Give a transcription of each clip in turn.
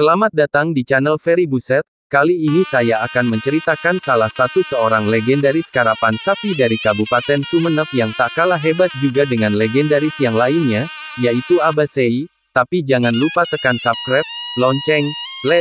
Selamat datang di channel Ferry Buset. Kali ini saya akan menceritakan salah satu seorang legendaris karapan sapi dari Kabupaten Sumeneb yang tak kalah hebat juga dengan legendaris yang lainnya, yaitu Abah Sei. Tapi jangan lupa tekan subscribe, lonceng,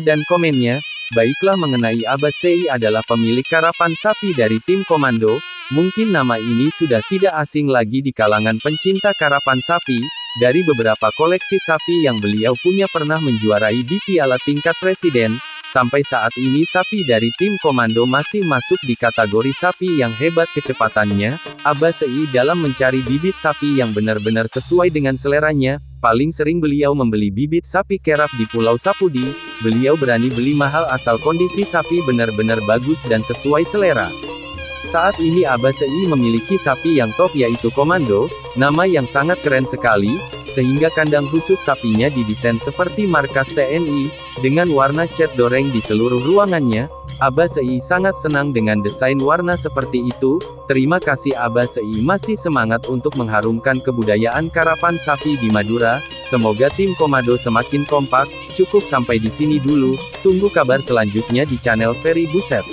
dan komennya. Baiklah, mengenai Abah Sei adalah pemilik karapan sapi dari tim komando. Mungkin nama ini sudah tidak asing lagi di kalangan pencinta karapan sapi. Dari beberapa koleksi sapi yang beliau punya pernah menjuarai di Piala Tingkat Presiden, sampai saat ini sapi dari tim komando masih masuk di kategori sapi yang hebat kecepatannya. Abah Sei dalam mencari bibit sapi yang benar-benar sesuai dengan seleranya. Paling sering beliau membeli bibit sapi kerap di Pulau Sapudi. Beliau berani beli mahal asal kondisi sapi benar-benar bagus dan sesuai selera. Saat ini Abah Sei memiliki sapi yang top, yaitu Komando, nama yang sangat keren sekali, sehingga kandang khusus sapinya didesain seperti markas TNI, dengan warna cat doreng di seluruh ruangannya. Abah Sei sangat senang dengan desain warna seperti itu. Terima kasih, Abah Sei masih semangat untuk mengharumkan kebudayaan karapan sapi di Madura. Semoga tim komando semakin kompak. Cukup sampai di sini dulu, tunggu kabar selanjutnya di channel Ferry Buset.